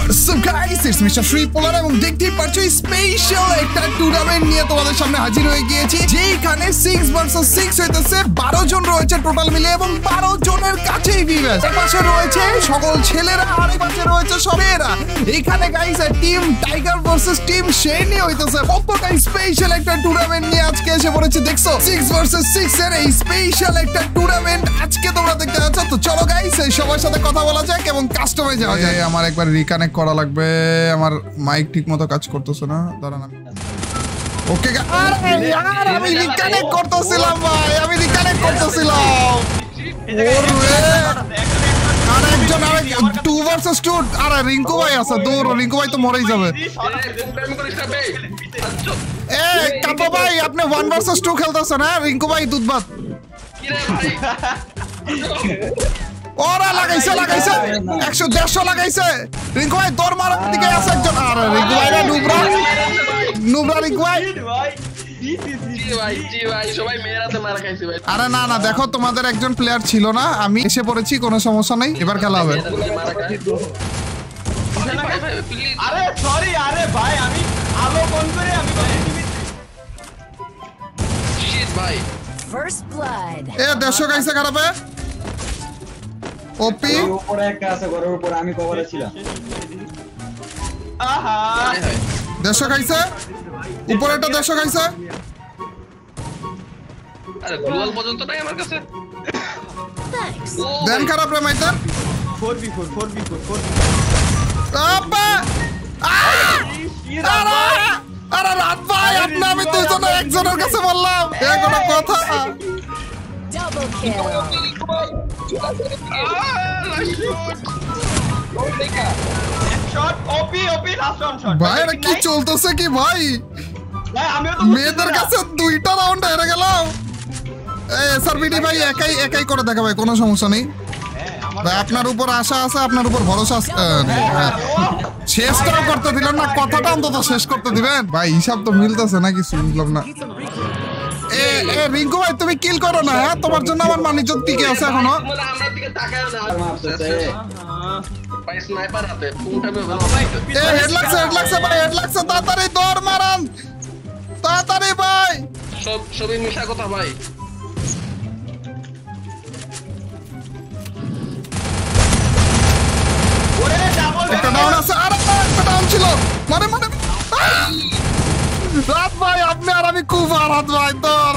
What's up guys, it's Mr. Free Polar এবং দেখতেই পাচ্ছ স্পেশাল একটা টুর্নামেন্ট নিয়ে তোমাদের সামনে হাজির হয়ে গিয়েছি, যেখানে 6 ভার্সেস 6 হইতেছে। 12 জন রয়েছে টোটাল মিলে এবং 12 জনের কাছেই ভিউয়ার্স। এক পাশে রয়েছে সকল ছেলেরা আর এক পাশে রয়েছে সব মেয়েরা। এখানে guys team tiger versus team শেনি হইতেছে। কতটা স্পেশাল একটা টুর্নামেন্ট নিয়ে আজকে এসে পড়েছে দেখছো। 6 ভার্সেস 6 এর এই স্পেশাল একটা টুর্নামেন্ট আজকে তোমরা দেখতে যাচ্ছ। তো চলো গাইস সবার সাথে কথা বলা যাক এবং কাস্টমাইজ যাওয়া যায়। আমার একবার রিকানেক্ট করা লাগবে, আমার মাইক ঠিক মতো কাজ করতেছে না, দাঁড়ান আমি ওকে আরে यार আমি রিকানেক্ট করতেছিলাম ভাই, আমি রিকানেক্ট করতেছিলাম। ওরে আরে একজন আরে 2 ভার্সেস 2 আরে রিঙ্কু ভাই আছে, দূর রিঙ্কু ভাই তো মরেই যাবে। এ কাপো ভাই আপনি 1 ভার্সেস 2 খেলতেছেন না? রিঙ্কু ভাই দুধবাত কি রে ভাই ওরা লাগাইছে 100-150 লাগাইছে। রিঙ্কু ভাই তোর মারার দিকে আছে একজন। আরে রিঙ্কু ভাই না নুবরা রিঙ্কু ভাই সবাই মেয়েরাতে মারা খাইছে ভাই। আরে না না দেখো তোমাদের একজন প্লেয়ার ছিল না, আমি এসে পড়েছি, কোনো সমস্যা নাই, এবার খেলা হবে। আরে সরি আরে ভাই আমি আলো বন্ধ করে আমি শিট ভাই ফার্স্ট ব্লাড। এ দেশো গাইছে খারাপে ওপি উপরে একটা আছে, ঘরের উপরে আমি কভারে ছিলাম। আহা দেশো গাইছে উপরে একটা দেশো গাইছে। আরে গ্লোবাল পর্যন্ত নাই আমার কাছে। দেন খারাপ রে মাইটার 4v4 আপা আরে রাত ভাই আপনি আমি দুইজনে একজনের কাছে বললাম এ কোনো কথা। ডাবল কিল। ভাই এটা কি চলতেছে কি ভাই? মেয়েদের কাছে 2টা রাউন্ড হেরে গেলাম। এই এসআরবিডি ভাই একাই করে দেখা ভাই, কোনো সমস্যা নেই ভাই, আপনার উপর আশা আছে, আপনার উপর ভরসা আছে। শেষটাও করতে দিলেন না, কথাটা অন্তত শেষ করতে দিবেন ভাই। হিসাব তো মিলতেছে না, কিছু বুঝলাম না। এ রিঙ্কু ভাই তুমি কিল করো না, হ্যাঁ তোমার জন্য আমার মানিজ্জত টিকে আছে এখনো। আমরা দিকে তাকায় না ভাই, স্নাইপার হাতে কোনটা এ হেড লাগছে ভাই, হেড লাগছে, তাড়াতাড়ি দৌড় মারান তাড়াতাড়ি ভাই। সবই মিশা কথা ভাই। একটা ডাউন আছে, আরে একটা ডাউন ছিল মানে রাত ভাই আপনি আর আমি খুব রাত ভাই তোর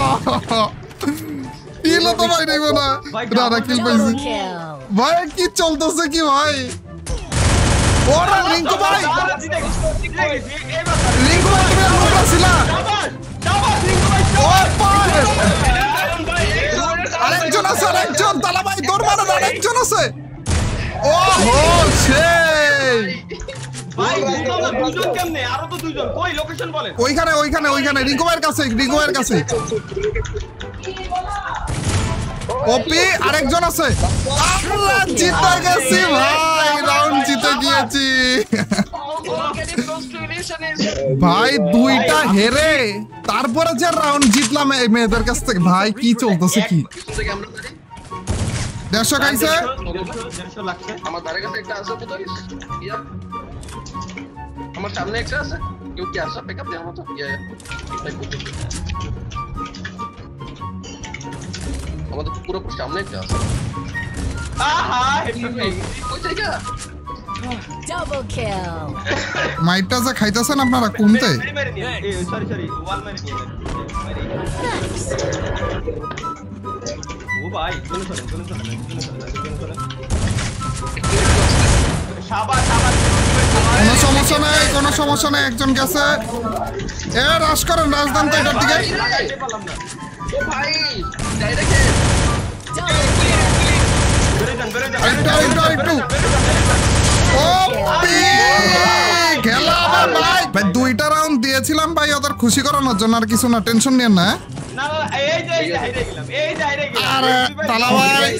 কিলো তো ভাই নেব না দাদা কিল পাইছি ভাই। কি চলতেছে কি ভাই? ওরা রিঙ্কু ভাই তুমি আমার কাছে আরেকজন আছে, আরেকজন তালা ভাই দৌড় মারো, আরেকজন আছে। ও হো সেই ওইখানে রিঙ্কু ভাইয়ের কাছে ওপি আরেকজন আছে। আমরা জিতে গেছি ভাই, রাউন্ড জিতে গিয়েছি ভাই, 2টা হেরে তারপরে যে রাউন্ড জিতলাম এই মেয়েদের কাছ থেকে। ভাই কি চলতেছে কি? 150 খাইছে আমার ধারে কাছে একটা আছে তো আমার সামনে একটা আছে, কেউ কি আসা পিকআপ দেওয়ার মতো আমাদের পুরো সামনে একটা আছে। আহা ওই জায়গা ডাবল কিল। মাইটটা যে খাইতেছেন আপনারা কোনতে? সরি ওয়াল মারি ও ভাই চলে কোনো সমস্যা নেই একজন গেছে। এ রাশ করেন, রাজধান তো এটার দিকে ভাই ডাইরেক্ট একটু খেলা ভাই। 2টা রাউন্ড দিয়েছিলাম ভাই ওদের খুশি করানোর জন্য, আর কিছু না, টেনশন নিয়েন না। আরে তালা ভাই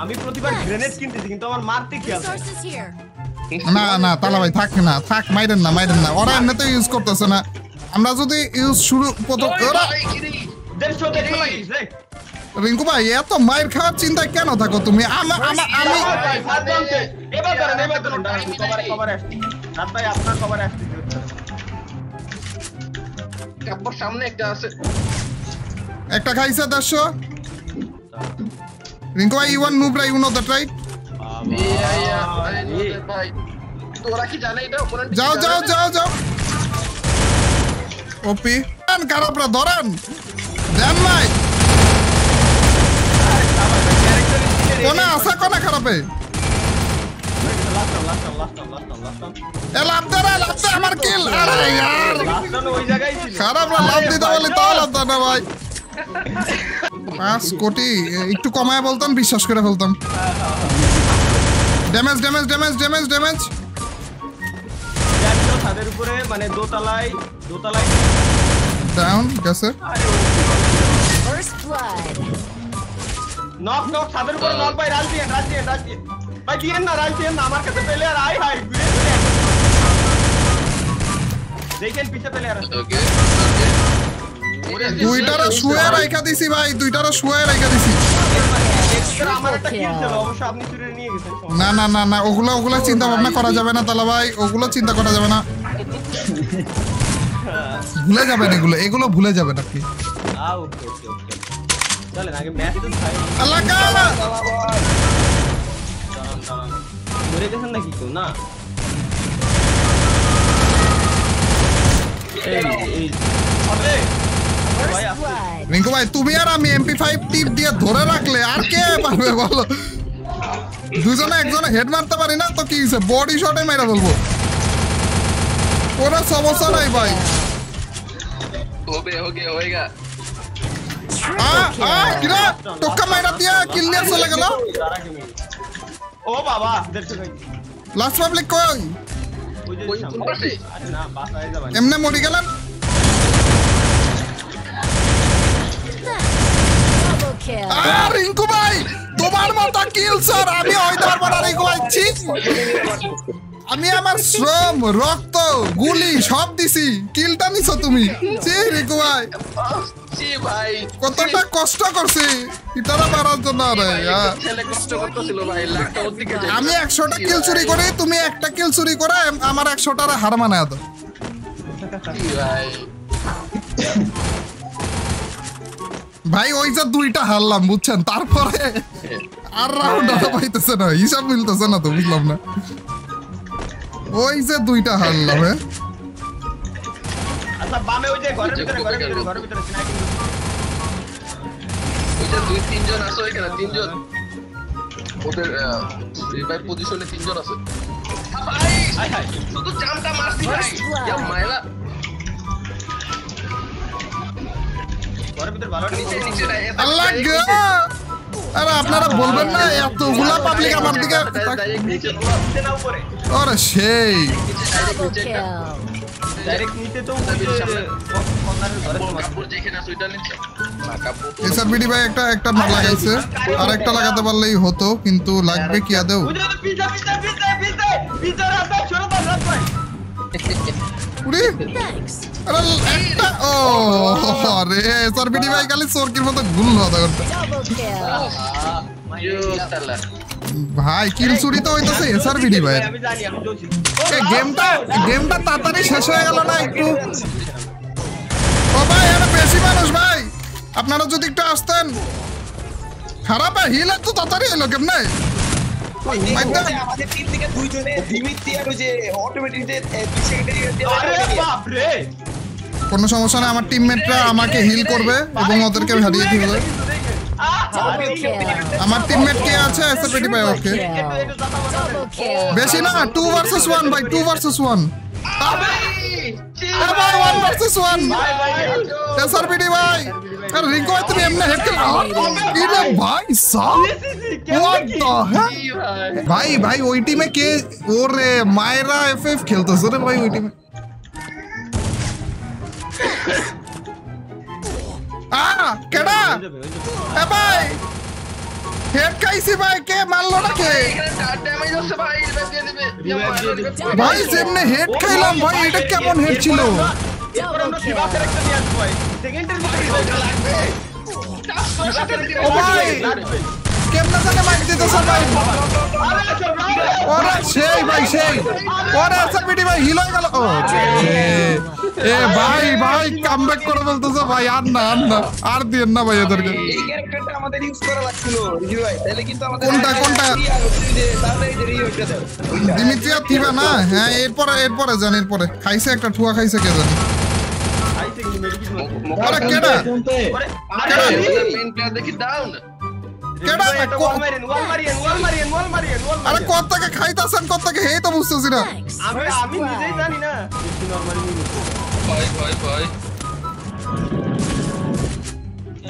আমি প্রতিবার গ্রেনেড কিনতেছি কিন্তু আমার মারতে খেয়াল না তালা ভাই থাক মাইরেন না, ওরা এমনিতে ইউজ করতেছে না। আমরা যদি ইউজ শুরু প্রথম রিঙ্কু ভাই এত মায়ের খাওয়ার চিন্তায় কেন থাকো তুমি? আমি এবার ধরেন কভারে আসছি রাত ভাই আপনার কভারে আসছি কাপড় সামনে একটা আছে একটা খাইছে 150 রিঙ্কু ভাই you want move right you know that right ভাই তোরা কি জানে এটা অপোনেন্ট যাও যাও যাও যাও ওপি খারাপরা ধরেন দেন ভাই কোনা আসা কোনা খারাপে এ লাভ দে আমার কিল আরে यार ওই জায়গায় ছিল খারাপরা লাভ দিতে বলে তাও লাভ দেয় না ভাই 5 কোটি একটু কমায় বলতাম বিশ্বাস করে ফেলতাম ড্যামেজ ছাদের উপরে মানে দোতলায় ডাউন গেছে First blood. নক ছাদের উপরে নক ভাই রাজ দিয়ে ভাই দিয়েন না রাজ দিয়েন না আমার কাছে প্লেয়ার আই হাই দেখেন পিছে প্লেয়ার আছে ওকে দুইটারে শুয়ে রাইখা দিছি ভাই আমার একটা কিল ছিল অবশ্য আপনি চুরি নিয়ে গেছেন না ওগুলা চিন্তা ভাবনা করা যাবে না তালা ভাই ওগুলো চিন্তা করা যাবে না ভুলে যাবেন এগুলো ভুলে যাবেন আপনি ওকে চলেন আগে ম্যাচ তো খাই আল্লাহ কালা ধরে গেছেন নাকি কেউ না এই হবে ভাই First blood. রিঙ্কু ভাই তুমি আর আমি MP5 টিপ দিয়ে ধরে রাখলে আর কে পারবে বলো দুজনে একজনে হেড মারতে পারি না তো কি হইছে বডি শটে মেরে বলবো কোনো সমস্যা নাই ভাই होएगा কিরা টক্কা মাইরা দিয়া কিল নিয়ে চলে গেল ও বাবা দেখছো ভাই লাস্ট পাবলিক কই ওই যে সামনে আরে না বাসায় যাবেন এমনে মরি গেলেন Double kill. রিঙ্কু ভাই তোমার মতো কিল স্যার আমি হইতে পারবো না রিঙ্কু ভাই ছি আমি আমার শ্রম রক্ত গুলি সব দিছি কিলটা নিছো তুমি ছি রিঙ্কু ভাই जी भाई কতটা কষ্ট করছি ইতারা মারার জন্য রে ছেলে কষ্ট করতেছিল ভাই লাখটা ওর দিকে আমি 100টা কিল চুরি করি তুমি একটা কিল চুরি করে আমার 100টারে হার মানায় দাও জি ভাই ভাই ওই যে দুইটা হারলাম বুঝছেন তারপরে আর রাউন্ড আর পাইতেছে না হিসাব মিলতেছে না তো বুঝলাম না ওই যে দুইটা হারলাম আচ্ছা বামে ওই যে ঘরের ভিতরে স্নাইপিং ওই যে দুই তিনজন আছে ওইখানে তিনজন ওদের রিভাইভ পজিশনে তিনজন আছে ভাই হাই হাই শুধু জামটা মারছি ভাই ইয়া মাইলা ঘরের ভিতরে ভালো নিচে নাই আল্লাহ গো আরে আপনারা বলবেন না এতগুলা পাবলিক আমার দিকে নিচে নিচে না উপরে আরে সেই Double kill. ডাইরেক্ট নিচে তো ওই যে কর্নারের ঘরে কাপড় যেখানে আছে ওইটা নিচে না কাপড় এসআর বিডি ভাই একটা লাগাইছে আর একটা লাগাতে পারলেই হতো কিন্তু লাগবে কি আদেও ওই যে পিছে রাস্তা ছোট রাস্তা ভাই উড়ি Thanks. আরে একটা ও আরে এসআর বিডি ভাই খালি চোরকির মতো গুল হতা করতে Double kill. ইউ তালা ভাই কিল চুরি তো হইতাছে এসআর বিডি ভাই আমি জানি আমি জ্বলছি এই গেমটা তাড়াতাড়ি শেষ হয়ে গেল না একটু ও ভাই আরে বেশি মানুষ ভাই আপনারা যদি একটু আসতেন খারাপ হিল তো তাড়াতাড়ি এলো কেমনে আমাদের টিম থেকে দুইজনে দিমিত্রি আর ওই যে অটোমেটিক যে 2 সেকেন্ডের আরে বাপ রে কোনো সমস্যা নেই আমার টিমমেটরা আমাকে হিল করবে এবং ওদেরকে হারিয়ে দিবে Double kill. আমার টিমমেট কে আছে এসএপিডি ভাই ওকে Double kill. বেশি না 2 ভার্সেস 1 ভাই 2 ভার্সেস 1 আরে ভাই 1 ভার্সেস 1 এসআরপিডি ভাই আর রিঙ্কু ভাই তুমি এমনি হেড খেলা কি রে ভাই সাব হোয়াট দ্য হেক ভাই ওই টিমে কে ওরে মায়রা এফএফ খেলতেছে রে ভাই ওই টিমে কেডা এ ভাই হেড খাইছি ভাই কে মারলো না কে এখানে চার ড্যামেজ আছে ভাই রিভাইভ দিয়ে দিবে ভাই যেমনে হেড খাইলাম ভাই এটা কেমন হেড ছিল এরপর আমরা শিবাসের একটা নিয়ে আসবো ভাই সেকেন্ডের ভিতরে লাগবে ও ভাই কেমনে জানে মাইক দিতেছে ভাই ওরে সেই ভাই সেই ওরে এসএমবিডি ভাই হিল হয়ে গেল ও এ ভাই ভাই কামব্যাক করে বলতেছে ভাই আর না আর দিয়েন না ভাই এদেরকে এই ক্যারেক্টারটা আমাদের ইউজ করা লাগছিল রিজু ভাই তাহলে কিন্তু আমাদের কোনটা? তাহলে এই যে রিওটা দাও দিমিত্রিয়া থিবা না হ্যাঁ এরপরে জান এরপরে খাইছে একটা ঠুয়া খাইছে কে জানি আইছে কি মেডিকেট আরে কেডা শুনতে মেন প্লেয়ার দেখি ডাউন কেডা ওয়াল মারিয়েন আরে কত থেকে খাইতাছেন কত থেকে হেই তো বুঝতেছি না আমি নিজেই জানি না বেশি নরমালি ভাই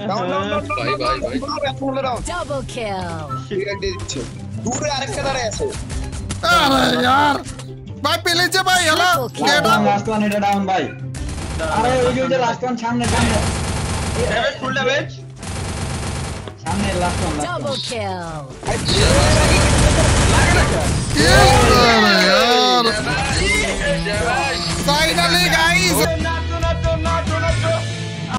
ডাউন ভাই ডাউন Double kill. ঠিক আছে দিচ্ছি দূরে আরেকটা দাঁড়ায় আছে আরে यार ভাই পেলেছে ভাই হ্যালো কেডা লাস্ট ওয়ান এটা ডাউন ভাই আরে ওই যে লাস্ট ওয়ান সামনে ড্যামেজ ফুল ড্যামেজ সামনে লাস্ট ওয়ান Double kill. কিল